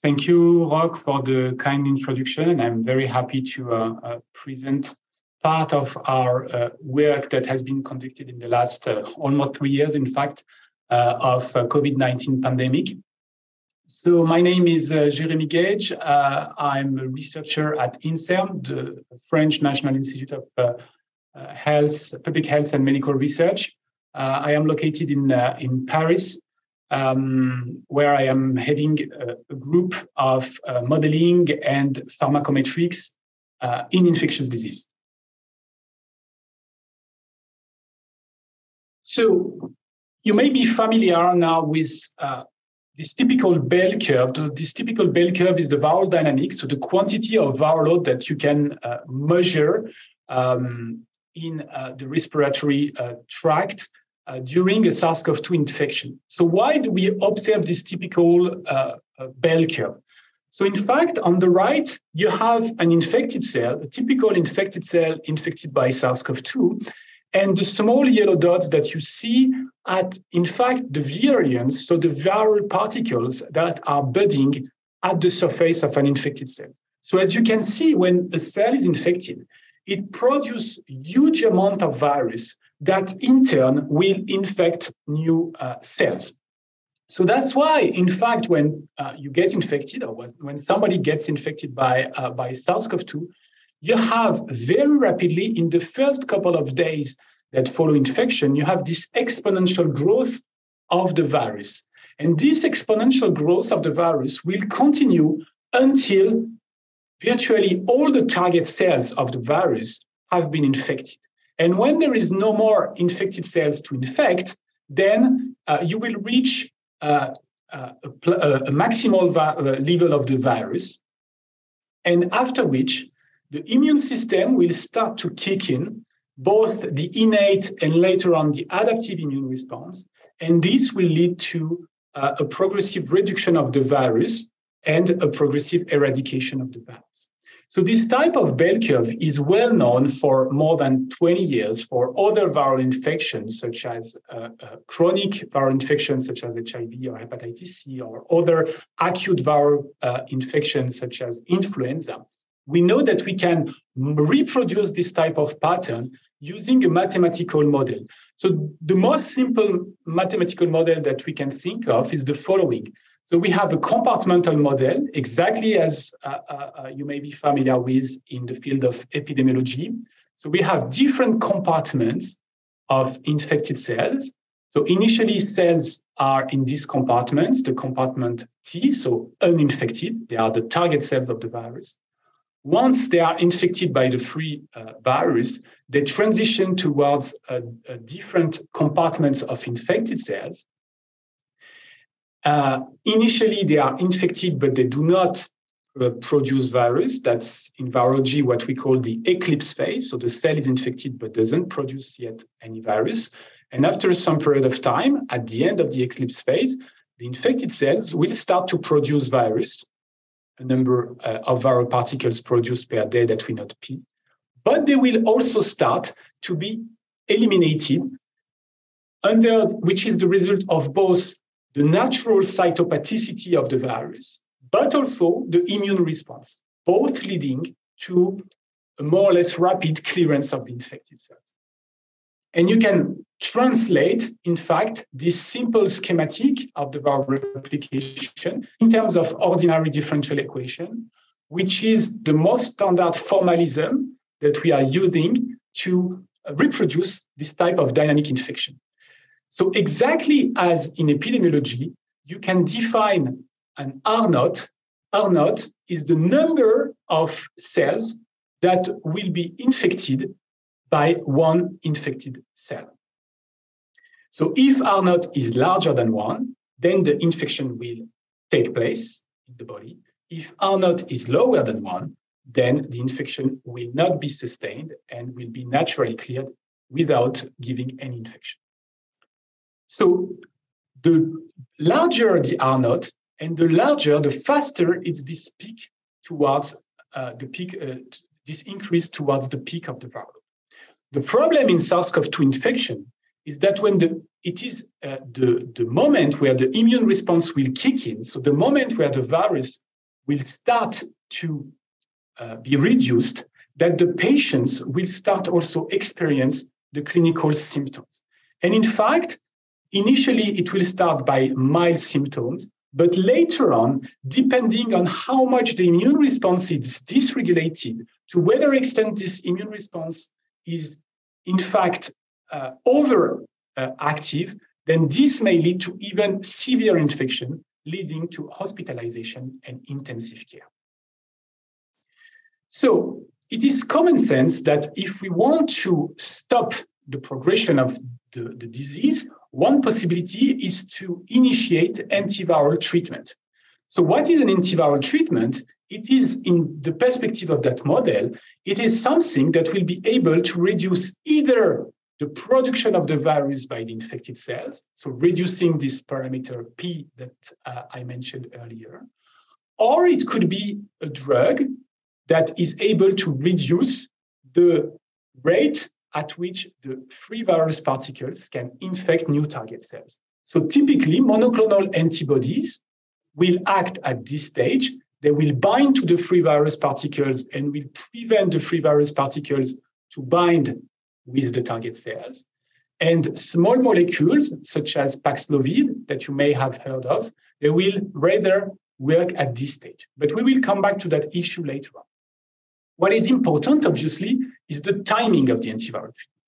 Thank you, Rock, for the kind introduction. I'm very happy to present part of our work that has been conducted in the last almost 3 years, in fact, of COVID-19 pandemic. So my name is Jérémie GUEDJ. I'm a researcher at INSERM, the French National Institute of Public Health and Medical Research. I am located in Paris, where I am heading a group of modeling and pharmacometrics in infectious disease. So you may be familiar now with this typical bell curve. This typical bell curve is the viral dynamics, so the quantity of viral load that you can measure in the respiratory tract during a SARS-CoV-2 infection. So why do we observe this typical bell curve? So in fact, on the right, you have an infected cell, a typical infected cell infected by SARS-CoV-2, and the small yellow dots that you see at, in fact, the virions, so the viral particles that are budding at the surface of an infected cell. So as you can see, when a cell is infected, it produces huge amount of virus that in turn will infect new cells. So that's why, in fact, when you get infected or when somebody gets infected by SARS-CoV-2, you have very rapidly, in the first couple of days that follow infection, you have this exponential growth of the virus. And this exponential growth of the virus will continue until virtually all the target cells of the virus have been infected. And when there is no more infected cells to infect, then you will reach a maximal level of the virus. And after which, the immune system will start to kick in, both the innate and later on the adaptive immune response. And this will lead to a progressive reduction of the virus and a progressive eradication of the virus. So this type of bell curve is well known for more than 20 years for other viral infections, such as chronic viral infections, such as HIV or hepatitis C, or other acute viral infections, such as influenza. We know that we can reproduce this type of pattern using a mathematical model. So the most simple mathematical model that we can think of is the following. So we have a compartmental model, exactly as you may be familiar with in the field of epidemiology. So we have different compartments of infected cells. So initially, cells are in these compartments, the compartment T, so uninfected. They are the target cells of the virus. Once they are infected by the free virus, they transition towards different compartments of infected cells. Initially, they are infected, but they do not produce virus. That's in virology what we call the eclipse phase. So the cell is infected, but doesn't produce yet any virus. And after some period of time, at the end of the eclipse phase, the infected cells will start to produce virus, a number of viral particles produced per day that we not P. But they will also start to be eliminated, which is the result of both the natural cytopathicity of the virus, but also the immune response, both leading to a more or less rapid clearance of the infected cells. And you can translate, in fact, this simple schematic of the viral replication in terms of ordinary differential equation, which is the most standard formalism that we are using to reproduce this type of dynamic infection. So exactly as in epidemiology, you can define an R0. R0 is the number of cells that will be infected by one infected cell. So if R0 is larger than 1, then the infection will take place in the body. If R0 is lower than 1, then the infection will not be sustained and will be naturally cleared without giving any infection. So the larger the R0 and the larger, the faster it's this peak towards this increase towards the peak of the viral. The problem in SARS-CoV-2 infection is that when it is the moment where the immune response will kick in, so the moment where the virus will start to be reduced, that the patients will start also experience the clinical symptoms. And in fact, initially it will start by mild symptoms, but later on, depending on how much the immune response is dysregulated, to whether extent this immune response is in fact overactive, then this may lead to even severe infection, leading to hospitalization and intensive care. So it is common sense that if we want to stop the progression of the disease, one possibility is to initiate antiviral treatment. So what is an antiviral treatment? It is, in the perspective of that model, it is something that will be able to reduce either the production of the virus by the infected cells, so reducing this parameter P that I mentioned earlier, or it could be a drug that is able to reduce the rate at which the free virus particles can infect new target cells. So typically, monoclonal antibodies will act at this stage. They will bind to the free virus particles and will prevent the free virus particles to bind with the target cells. And small molecules, such as Paxlovid, that you may have heard of, they will rather work at this stage. But we will come back to that issue later on. What is important, obviously, is the timing of the antiviral treatment.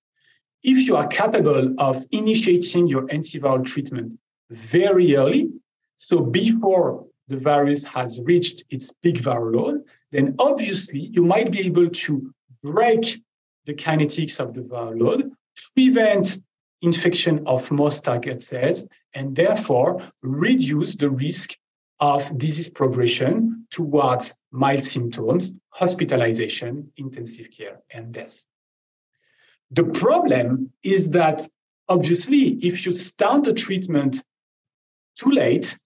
If you are capable of initiating your antiviral treatment very early, so before the virus has reached its peak viral load, then obviously you might be able to break the kinetics of the viral load, prevent infection of most target cells, and therefore reduce the risk of disease progression towards mild symptoms, hospitalization, intensive care, and death. The problem is that, obviously, if you start the treatment too late,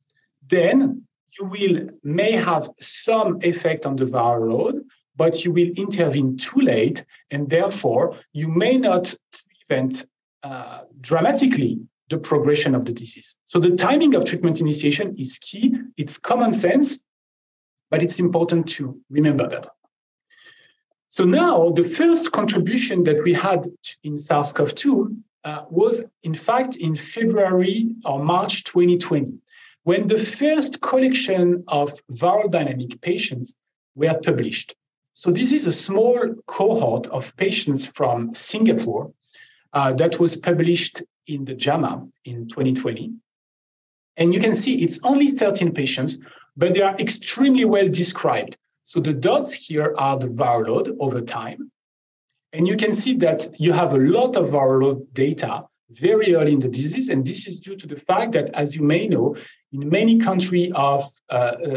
then you may have some effect on the viral load, but you will intervene too late, and therefore you may not prevent dramatically the progression of the disease. So the timing of treatment initiation is key. It's common sense, but it's important to remember that. So now the first contribution that we had in SARS-CoV-2 was, in fact, in February or March 2020, when the first collection of viral dynamic patients were published. So this is a small cohort of patients from Singapore that was published in the JAMA in 2020. And you can see it's only 13 patients, but they are extremely well described. So the dots here are the viral load over time. And you can see that you have a lot of viral load data very early in the disease. And this is due to the fact that, as you may know, in many countries of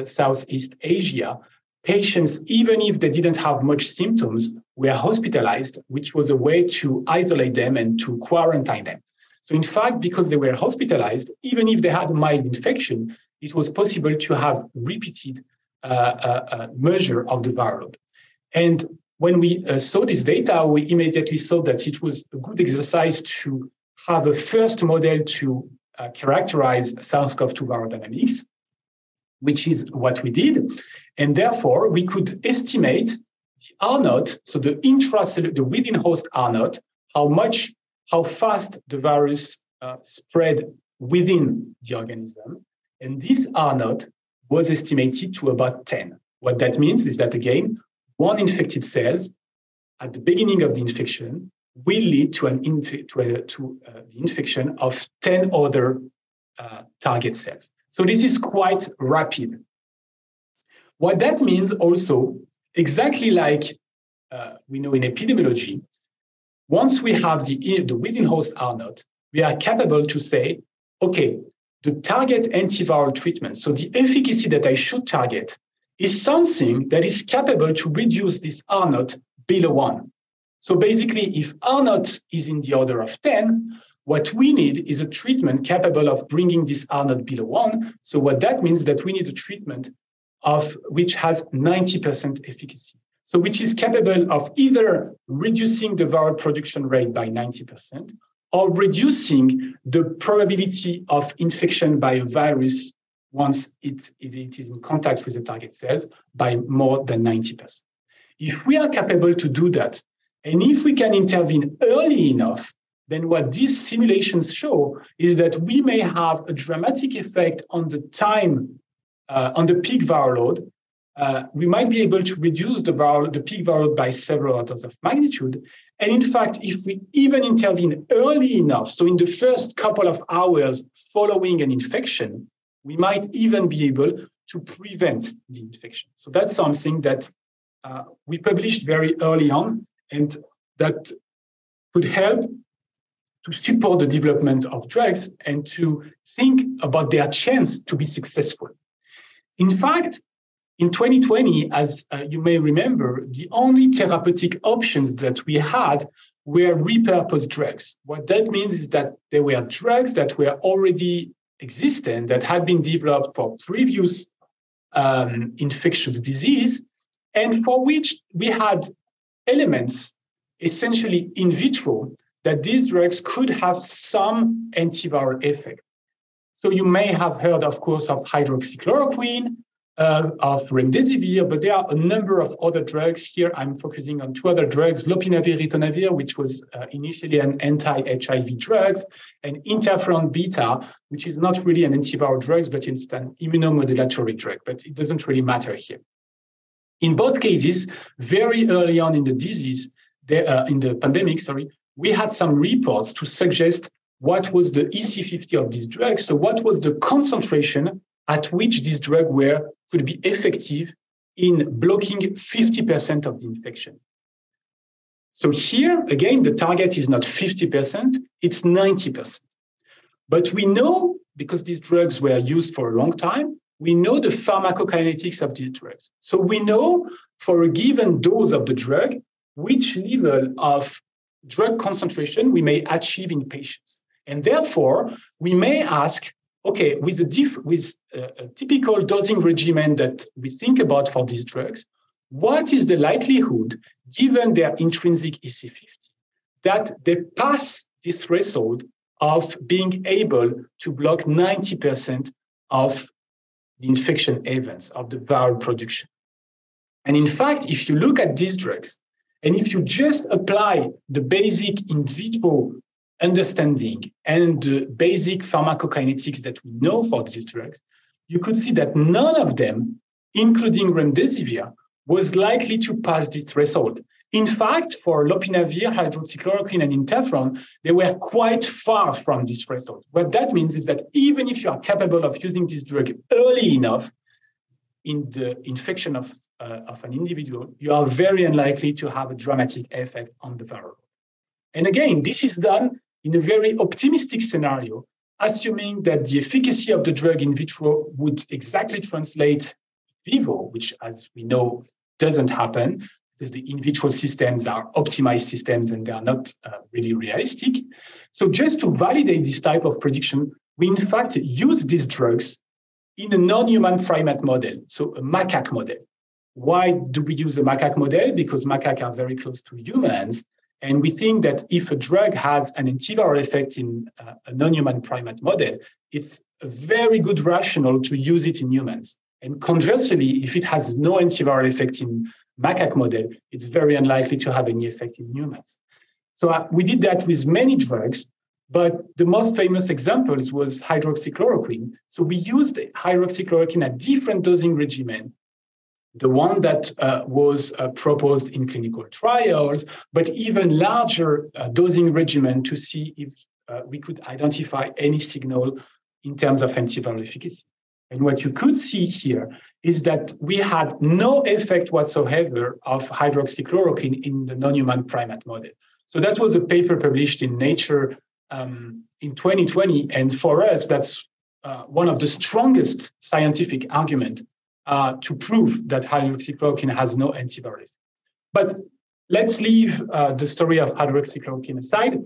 Southeast Asia, patients, even if they didn't have much symptoms, were hospitalized, which was a way to isolate them and to quarantine them. So in fact, because they were hospitalized, even if they had a mild infection, it was possible to have repeated measure of the viral load. And when we saw this data, we immediately saw that it was a good exercise to have a first model to characterize SARS-CoV-2 viral dynamics, which is what we did. And therefore, we could estimate the R0, so the intracellular, the within host R0, how fast the virus spread within the organism. And this R0 was estimated to about 10. What that means is that, again, one infected cells at the beginning of the infection will lead to the infection of 10 other target cells. So this is quite rapid. What that means also, exactly like we know in epidemiology, once we have the within host R0, we are capable to say, okay, the target antiviral treatment, so the efficacy that I should target, is something that is capable to reduce this R0 below 1. So basically, if R0 is in the order of 10, what we need is a treatment capable of bringing this R0 below 1. So what that means is that we need a treatment which has 90% efficacy. So which is capable of either reducing the viral production rate by 90% or reducing the probability of infection by a virus once it is in contact with the target cells by more than 90%. If we are capable to do that, and if we can intervene early enough, then what these simulations show is that we may have a dramatic effect on the time, on the peak viral load. We might be able to reduce the peak viral load by several orders of magnitude. And in fact, if we even intervene early enough, so in the first couple of hours following an infection, we might even be able to prevent the infection. So that's something that we published very early on, and that could help to support the development of drugs and to think about their chance to be successful. In fact, in 2020, as you may remember, the only therapeutic options that we had were repurposed drugs. What that means is that there were drugs that were already existent, that had been developed for previous infectious disease, and for which we had elements, essentially in vitro, that these drugs could have some antiviral effect. So you may have heard, of course, of hydroxychloroquine, of remdesivir, but there are a number of other drugs. Here I'm focusing on two other drugs, lopinavir, ritonavir, which was initially an anti-HIV drug, and interferon beta, which is not really an antiviral drug, but it's an immunomodulatory drug, but it doesn't really matter here. In both cases, very early on in the disease, in the pandemic, we had some reports to suggest what was the EC50 of these drugs. So what was the concentration at which these drugs could be effective in blocking 50% of the infection. So here, again, the target is not 50%, it's 90%. But we know, because these drugs were used for a long time, we know the pharmacokinetics of these drugs. So we know for a given dose of the drug, which level of drug concentration we may achieve in patients. And therefore, we may ask, okay, with a typical dosing regimen that we think about for these drugs, what is the likelihood, given their intrinsic EC50, that they pass the threshold of being able to block 90% of the infection events, of the viral production? And in fact, if you look at these drugs, and if you just apply the basic in vitro understanding and the basic pharmacokinetics that we know for these drugs, you could see that none of them, including remdesivir, was likely to pass the threshold. In fact, for lopinavir, hydroxychloroquine, and interferon, they were quite far from this threshold. What that means is that even if you are capable of using this drug early enough in the infection of an individual, you are very unlikely to have a dramatic effect on the viral. And again, this is done in a very optimistic scenario, assuming that the efficacy of the drug in vitro would exactly translate in vivo, which, as we know, doesn't happen because the in vitro systems are optimized systems and they are not really realistic. So just to validate this type of prediction, we in fact use these drugs in a non-human primate model, so a macaque model. Why do we use a macaque model? Because macaques are very close to humans. And we think that if a drug has an antiviral effect in a non-human primate model, it's a very good rationale to use it in humans. And conversely, if it has no antiviral effect in macaque model, it's very unlikely to have any effect in humans. So we did that with many drugs, but the most famous examples was hydroxychloroquine. So we used hydroxychloroquine at different dosing regimen. The one that was proposed in clinical trials, but even larger dosing regimen to see if we could identify any signal in terms of antiviral efficacy. And what you could see here is that we had no effect whatsoever of hydroxychloroquine in the non-human primate model. So that was a paper published in Nature in 2020. And for us, that's one of the strongest scientific arguments to prove that hydroxychloroquine has no antiviral effect. But let's leave the story of hydroxychloroquine aside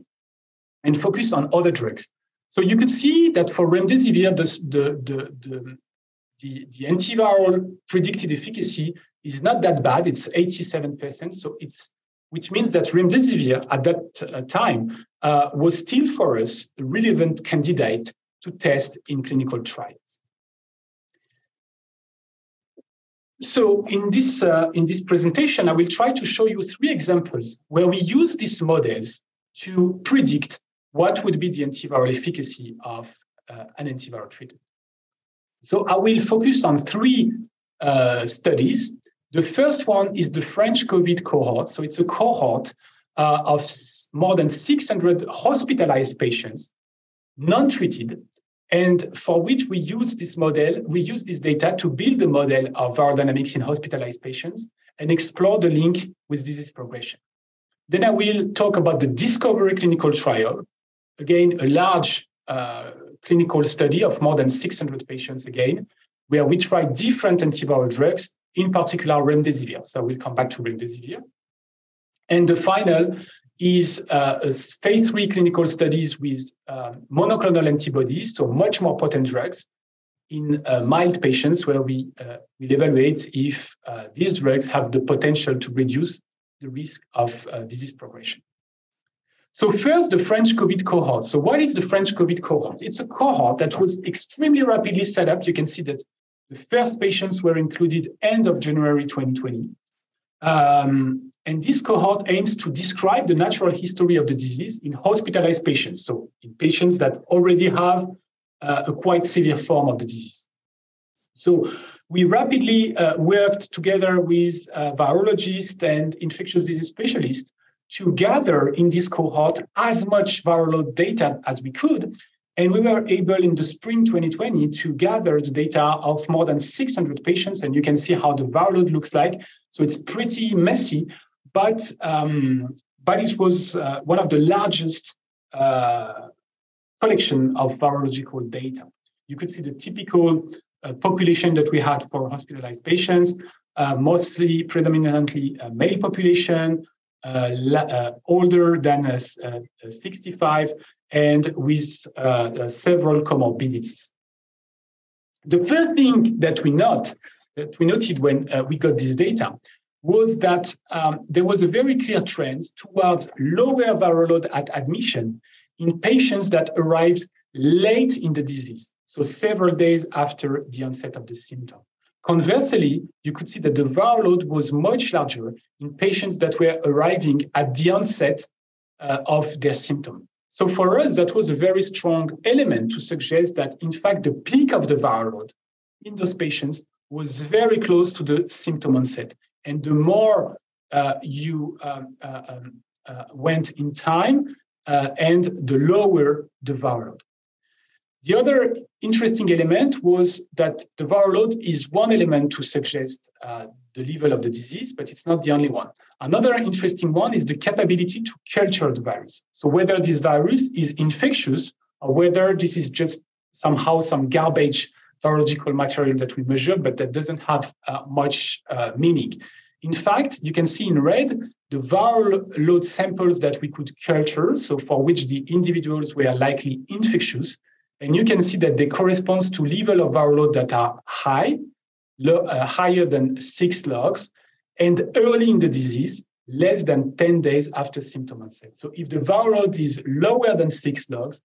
and focus on other drugs. So you could see that for remdesivir, the antiviral predicted efficacy is not that bad. It's 87%. So which means that remdesivir at that time was still for us a relevant candidate to test in clinical trials. So in this presentation, I will try to show you 3 examples where we use these models to predict what would be the antiviral efficacy of an antiviral treatment. So I will focus on 3 studies. The first one is the French COVID cohort. So it's a cohort of more than 600 hospitalized patients, non-treated, and for which we use this model, we use this data to build a model of viral dynamics in hospitalized patients and explore the link with disease progression. Then I will talk about the Discovery clinical trial, again, a large clinical study of more than 600 patients again, where we try different antiviral drugs, in particular remdesivir. So we'll come back to remdesivir. And the final is phase 3 clinical studies with monoclonal antibodies, so much more potent drugs in mild patients, where we will evaluate if these drugs have the potential to reduce the risk of disease progression. So first, the French COVID cohort. So what is the French COVID cohort? It's a cohort that was extremely rapidly set up. You can see that the first patients were included end of January 2020. And this cohort aims to describe the natural history of the disease in hospitalized patients, so in patients that already have a quite severe form of the disease. So we rapidly worked together with virologists and infectious disease specialists to gather in this cohort as much viral load data as we could. And we were able in the spring 2020 to gather the data of more than 600 patients. And you can see how the viral load looks like. So it's pretty messy, but it was one of the largest collection of virological data. You could see the typical population that we had for hospitalized patients, mostly predominantly male population, older than 65, and with several comorbidities. The first thing that we noted when we got this data was that there was a very clear trend towards lower viral load at admission in patients that arrived late in the disease, so several days after the onset of the symptom. Conversely, you could see that the viral load was much larger in patients that were arriving at the onset of their symptom. So for us, that was a very strong element to suggest that, in fact, the peak of the viral load in those patients was very close to the symptom onset. And the more you went in time, and the lower the viral load. The other interesting element was that the viral load is one element to suggest the level of the disease, but it's not the only one. Another interesting one is the capability to culture the virus. So whether this virus is infectious or whether this is just somehow some garbage virological material that we measure, but that doesn't have much meaning. In fact, you can see in red the viral load samples that we could culture, so for which the individuals were likely infectious. And you can see that they correspond to level of viral load that are high, higher than 6 logs, and early in the disease, less than 10 days after symptom onset. So if the viral load is lower than 6 logs,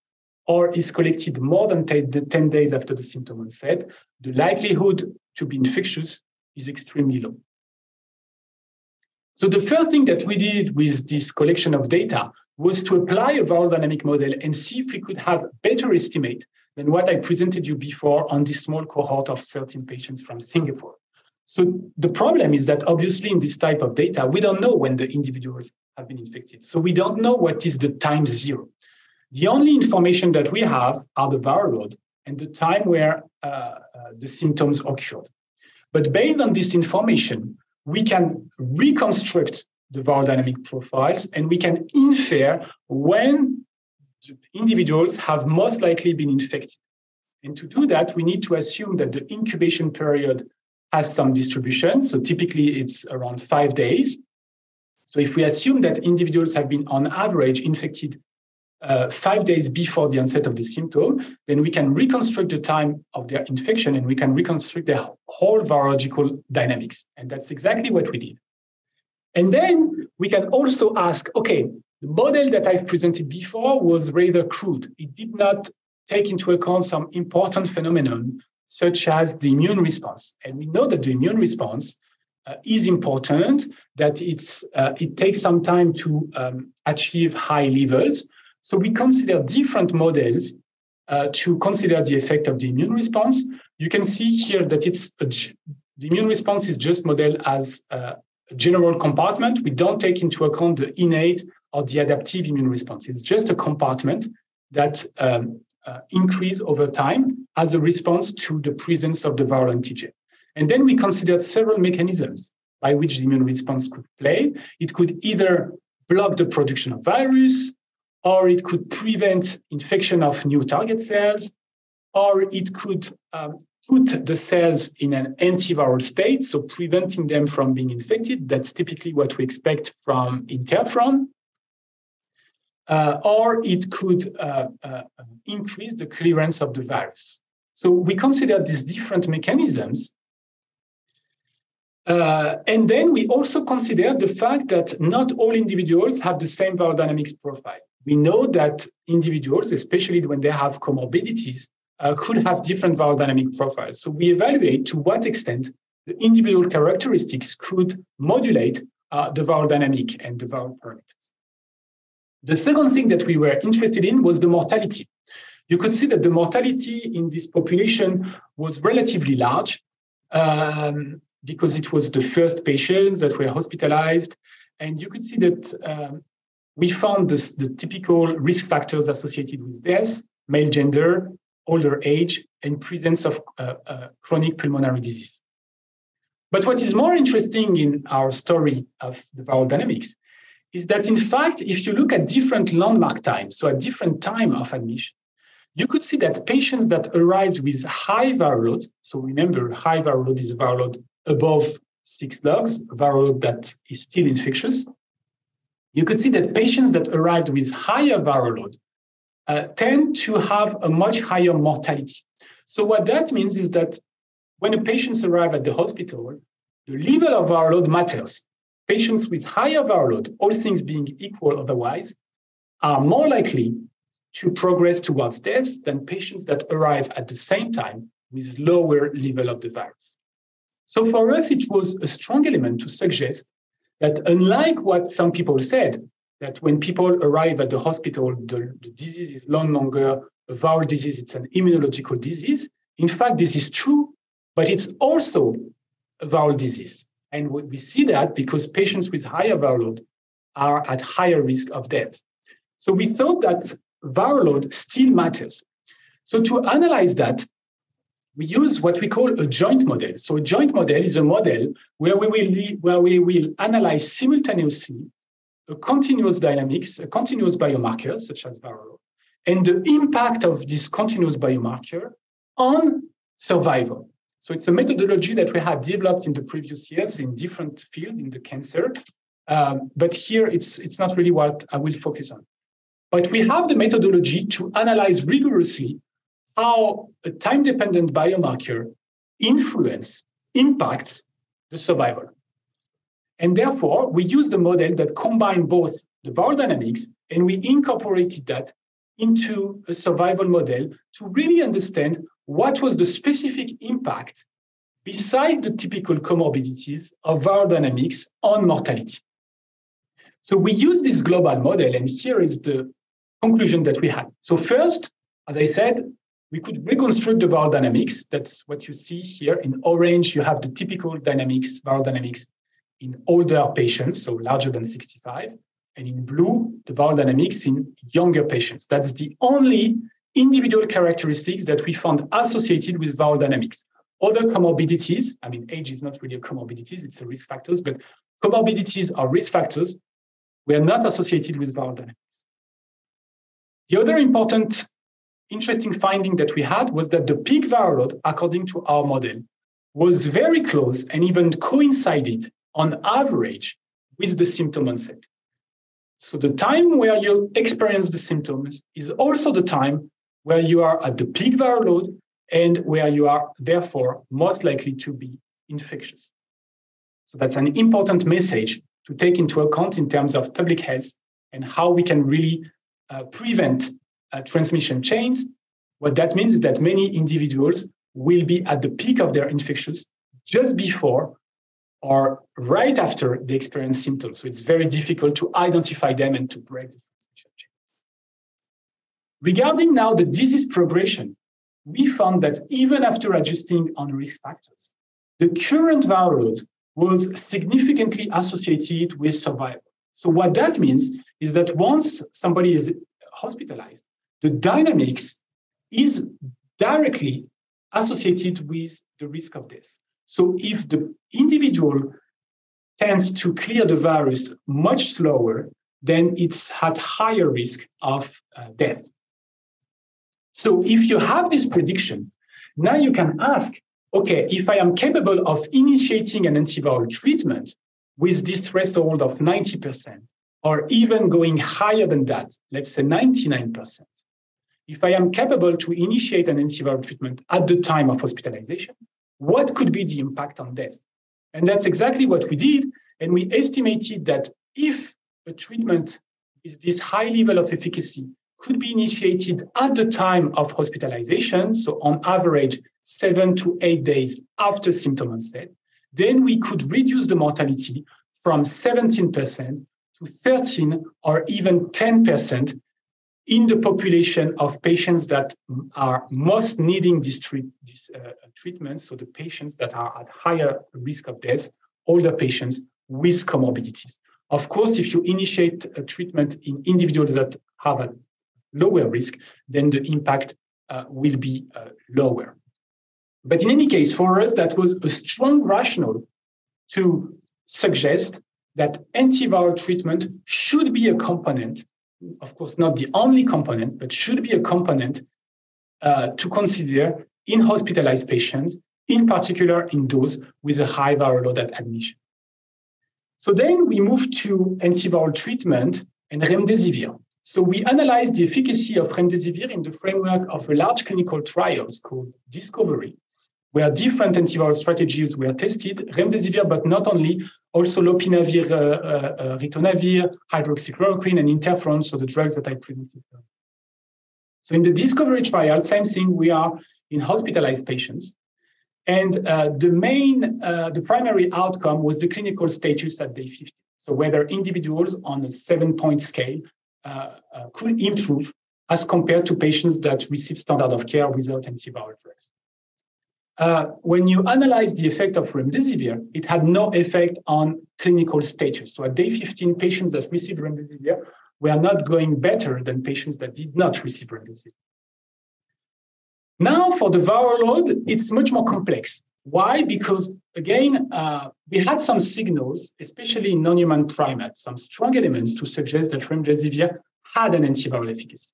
or is collected more than 10 days after the symptom onset, the likelihood to be infectious is extremely low. So the first thing that we did with this collection of data was to apply a viral dynamic model and see if we could have a better estimate than what I presented you before on this small cohort of 13 patients from Singapore. So the problem is that obviously in this type of data, we don't know when the individuals have been infected. So we don't know what is the time zero. The only information that we have are the viral load and the time where the symptoms occurred. But based on this information, we can reconstruct the viral dynamic profiles and we can infer when the individuals have most likely been infected. And to do that, we need to assume that the incubation period has some distribution. So typically it's around 5 days. So if we assume that individuals have been on average infected 5 days before the onset of the symptom, then we can reconstruct the time of their infection and we can reconstruct their whole virological dynamics. And that's exactly what we did. And then we can also ask, okay, the model that I've presented before was rather crude. It did not take into account some important phenomenon such as the immune response. And we know that the immune response is important, that it takes some time to achieve high levels. So we consider different models to consider the effect of the immune response. You can see here that the immune response is just modeled as a general compartment. We don't take into account the innate or the adaptive immune response. It's just a compartment that increase over time as a response to the presence of the viral antigen. And then we considered several mechanisms by which the immune response could play. It could either block the production of virus, or it could prevent infection of new target cells, or it could put the cells in an antiviral state, so preventing them from being infected. That's typically what we expect from interferon. Or it could increase the clearance of the virus. So we consider these different mechanisms. And then we also consider the fact that not all individuals have the same viral dynamics profile. We know that individuals, especially when they have comorbidities, could have different viral dynamic profiles. So we evaluate to what extent the individual characteristics could modulate the viral dynamic and the viral parameters. The second thing that we were interested in was the mortality. You could see that the mortality in this population was relatively large because it was the first patients that were hospitalized. And you could see that we found the typical risk factors associated with death, male gender, older age, and presence of chronic pulmonary disease. But what is more interesting in our story of the viral dynamics is that, in fact, if you look at different landmark times, so at different time of admission, you could see that patients that arrived with high viral loads, so remember, high viral load is a viral load above 6 logs, a viral load that is still infectious. You could see that patients that arrived with higher viral load tend to have a much higher mortality. So what that means is that when a patient arrives at the hospital, the level of viral load matters. Patients with higher viral load, all things being equal otherwise, are more likely to progress towards death than patients that arrive at the same time with lower level of the virus. So for us, it was a strong element to suggest that, unlike what some people said, that when people arrive at the hospital, the disease is no longer a viral disease, it's an immunological disease. In fact, this is true, but it's also a viral disease. And we see that because patients with higher viral load are at higher risk of death. So we thought that viral load still matters. So to analyze that, we use what we call a joint model. So a joint model is a model where we will analyze simultaneously a continuous dynamics, a continuous biomarker, such as viral load, and the impact of this continuous biomarker on survival. So it's a methodology that we had developed in the previous years in different fields in the cancer, but here it's not really what I will focus on. But we have the methodology to analyze rigorously how a time-dependent biomarker impacts the survival. And therefore, we use the model that combined both the viral dynamics, and we incorporated that into a survival model to really understand what was the specific impact beside the typical comorbidities of viral dynamics on mortality. So we use this global model, and here is the conclusion that we had. So first, as I said, we could reconstruct the viral dynamics. That's what you see here. In orange, you have the typical dynamics, viral dynamics in older patients, so larger than 65. And in blue, the viral dynamics in younger patients. That's the only individual characteristics that we found associated with viral dynamics. Other comorbidities, I mean, age is not really a comorbidity, it's a risk factors, but comorbidities or risk factors were not associated with viral dynamics. The other important, interesting finding that we had was that the peak viral load, according to our model, was very close and even coincided on average with the symptom onset. So the time where you experience the symptoms is also the time where you are at the peak viral load and where you are therefore most likely to be infectious. So that's an important message to take into account in terms of public health and how we can really prevent transmission chains. What that means is that many individuals will be at the peak of their infections just before or right after they experience symptoms. So it's very difficult to identify them and to break the transmission chain. Regarding now the disease progression, we found that even after adjusting on risk factors, the current viral load was significantly associated with survival. So what that means is that once somebody is hospitalized, the dynamics is directly associated with the risk of death. So if the individual tends to clear the virus much slower, then it's at higher risk of death. So if you have this prediction, now you can ask, okay, if I am capable of initiating an antiviral treatment with this threshold of 90%, or even going higher than that, let's say 99%, if I am capable to initiate an antiviral treatment at the time of hospitalization, what could be the impact on death? And that's exactly what we did. And we estimated that if a treatment with this high level of efficacy could be initiated at the time of hospitalization, so on average 7 to 8 days after symptom onset, then we could reduce the mortality from 17% to 13 or even 10% in the population of patients that are most needing this treatment, so the patients that are at higher risk of death, older patients with comorbidities. Of course, if you initiate a treatment in individuals that have a lower risk, then the impact will be lower. But in any case, for us, that was a strong rationale to suggest that antiviral treatment should be a component, of course, not the only component, but should be a component to consider in hospitalized patients, in particular in those with a high viral load at admission. So then we move to antiviral treatment and remdesivir. So we analyzed the efficacy of remdesivir in the framework of a large clinical trials called Discovery, where different antiviral strategies were tested, remdesivir, but not only, also lopinavir, ritonavir, hydroxychloroquine, and interferon, so the drugs that I presented. So in the Discovery trial, same thing, we are in hospitalized patients. And the primary outcome was the clinical status at day 50. So whether individuals on a 7-point scale could improve as compared to patients that receive standard of care without antiviral drugs. When you analyze the effect of remdesivir, it had no effect on clinical status. So at day 15, patients that received remdesivir were not going better than patients that did not receive remdesivir. Now, for the viral load, it's much more complex. Why? Because, again, we had some signals, especially in non-human primates, some strong elements to suggest that remdesivir had an antiviral efficacy.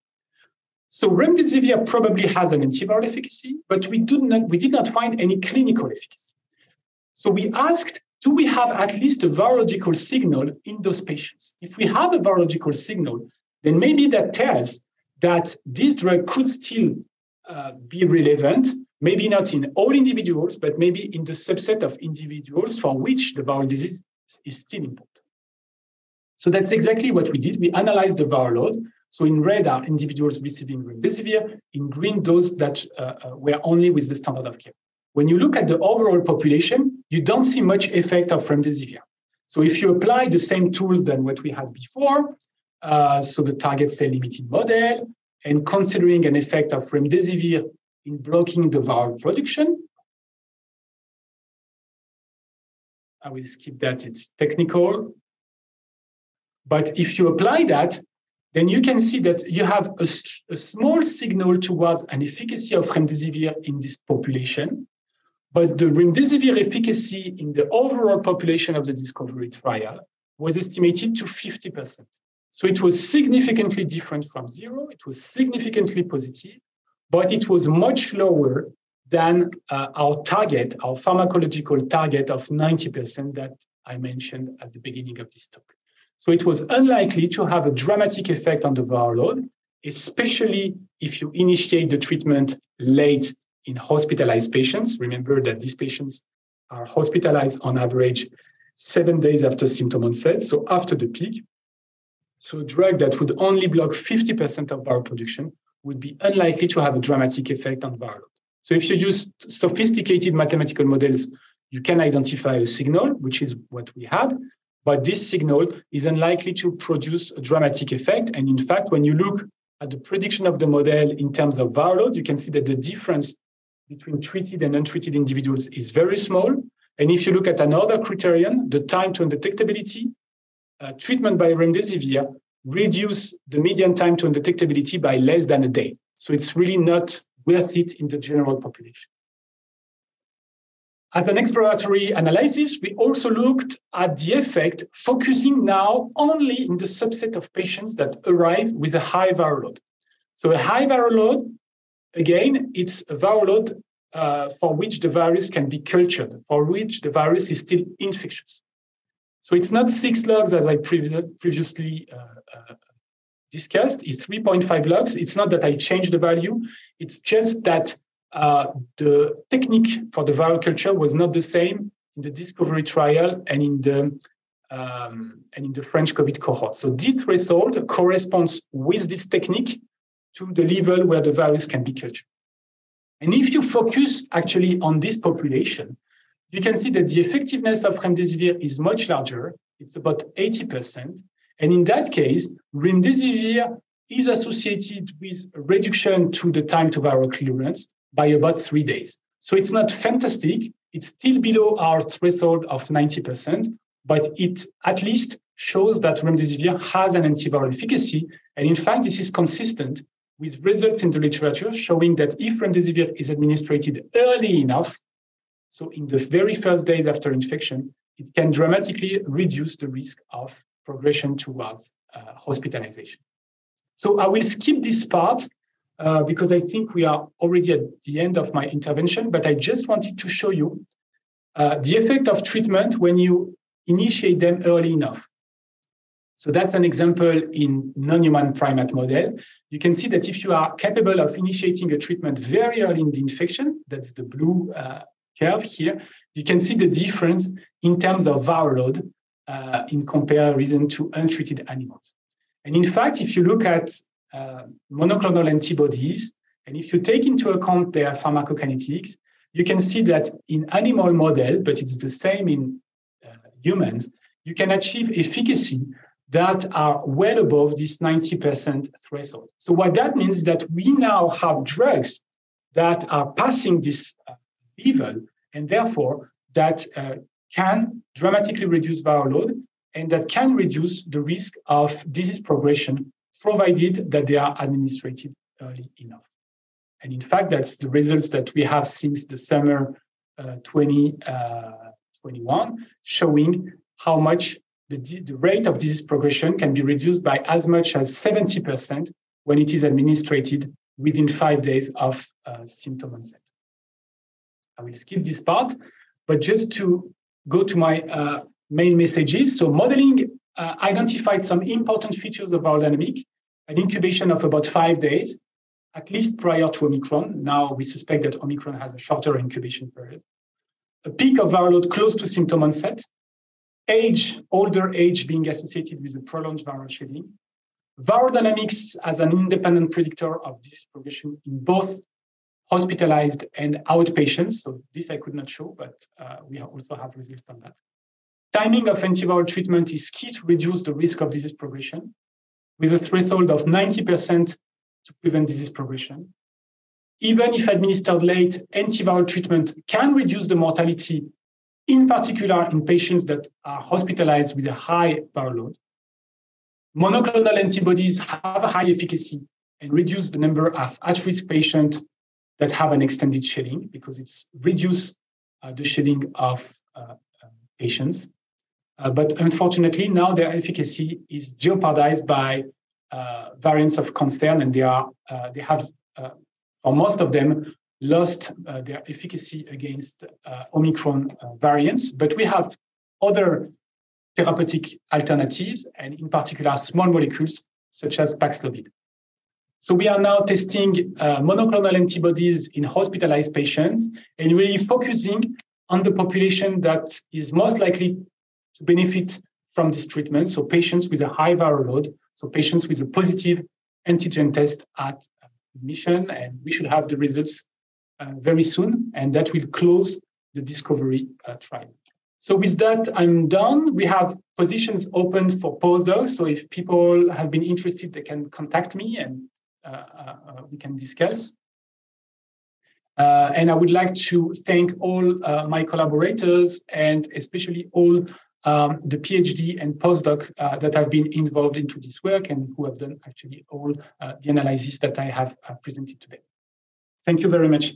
So remdesivir probably has an antiviral efficacy, but we did not find any clinical efficacy. So we asked, do we have at least a virological signal in those patients? If we have a virological signal, then maybe that tells that this drug could still be relevant, maybe not in all individuals, but maybe in the subset of individuals for which the viral disease is still important. So that's exactly what we did. We analyzed the viral load. So in red are individuals receiving remdesivir, in green those that were only with the standard of care. When you look at the overall population, you don't see much effect of remdesivir. So if you apply the same tools than what we had before, so the target cell limiting model, and considering an effect of remdesivir in blocking the viral production, I will skip that, it's technical. But if you apply that, then you can see that you have a small signal towards an efficacy of remdesivir in this population, but the remdesivir efficacy in the overall population of the Discovery trial was estimated to 50%. So it was significantly different from zero, it was significantly positive, but it was much lower than our target, our pharmacological target of 90% that I mentioned at the beginning of this talk. So it was unlikely to have a dramatic effect on the viral load, especially if you initiate the treatment late in hospitalized patients. Remember that these patients are hospitalized on average 7 days after symptom onset, so after the peak. So a drug that would only block 50% of viral production would be unlikely to have a dramatic effect on viral load. So if you use sophisticated mathematical models, you can identify a signal, which is what we had, but this signal is unlikely to produce a dramatic effect. And in fact, when you look at the prediction of the model in terms of viral load, you can see that the difference between treated and untreated individuals is very small. And if you look at another criterion, the time to undetectability, treatment by remdesivir reduce the median time to undetectability by less than a day. So it's really not worth it in the general population. As an exploratory analysis, we also looked at the effect, focusing now only in the subset of patients that arrive with a high viral load. So a high viral load, again, it's a viral load for which the virus can be cultured, for which the virus is still infectious. So it's not 6 logs as I previously discussed, it's 3.5 logs. It's not that I changed the value, it's just that the technique for the viral culture was not the same in the discovery trial and in the French COVID cohort. So this threshold corresponds with this technique to the level where the virus can be cultured. And if you focus actually on this population, you can see that the effectiveness of remdesivir is much larger. It's about 80%. And in that case, remdesivir is associated with a reduction to the time to viral clearance by about 3 days. So it's not fantastic. It's still below our threshold of 90%, but it at least shows that remdesivir has an antiviral efficacy. And in fact, this is consistent with results in the literature showing that if remdesivir is administered early enough, so in the very first days after infection, it can dramatically reduce the risk of progression towards hospitalization. So I will skip this part because I think we are already at the end of my intervention, but I just wanted to show you the effect of treatment when you initiate them early enough. So that's an example in non-human primate model. You can see that if you are capable of initiating a treatment very early in the infection, that's the blue curve here, you can see the difference in terms of viral load in comparison to untreated animals. And in fact, if you look at monoclonal antibodies, and if you take into account their pharmacokinetics, you can see that in animal model, but it's the same in humans, you can achieve efficacy that are well above this 90% threshold. So what that means is that we now have drugs that are passing this level, and therefore that can dramatically reduce viral load and that can reduce the risk of disease progression, provided that they are administered early enough. And in fact, that's the results that we have since the summer 2021, showing how much the rate of disease progression can be reduced by as much as 70% when it is administered within 5 days of symptom onset. I will skip this part, but just to go to my main messages. So modeling identified some important features of viral dynamic, an incubation of about 5 days, at least prior to Omicron. Now we suspect that Omicron has a shorter incubation period. A peak of viral load close to symptom onset, older age being associated with a prolonged viral shedding, viral dynamics as an independent predictor of disease progression in both hospitalized and outpatients. So this I could not show, but we also have results on that. Timing of antiviral treatment is key to reduce the risk of disease progression, with a threshold of 90% to prevent disease progression. Even if administered late, antiviral treatment can reduce the mortality, in particular in patients that are hospitalized with a high viral load. Monoclonal antibodies have a high efficacy and reduce the number of at-risk patients that have an extended shedding because it's reduced the shedding of patients. But unfortunately, now their efficacy is jeopardized by variants of concern, and they have, for most of them, lost their efficacy against Omicron variants. But we have other therapeutic alternatives, and in particular, small molecules such as Paxlovid. So we are now testing monoclonal antibodies in hospitalized patients and really focusing on the population that is most likely to benefit from this treatment. So patients with a high viral load, so patients with a positive antigen test at admission, and we should have the results very soon, and that will close the discovery trial. So with that, I'm done. We have positions open for postdocs. So if people have been interested, they can contact me and we can discuss. And I would like to thank all my collaborators and especially all the PhD and postdoc that have been involved into this work and who have done actually all the analysis that I have presented today. Thank you very much.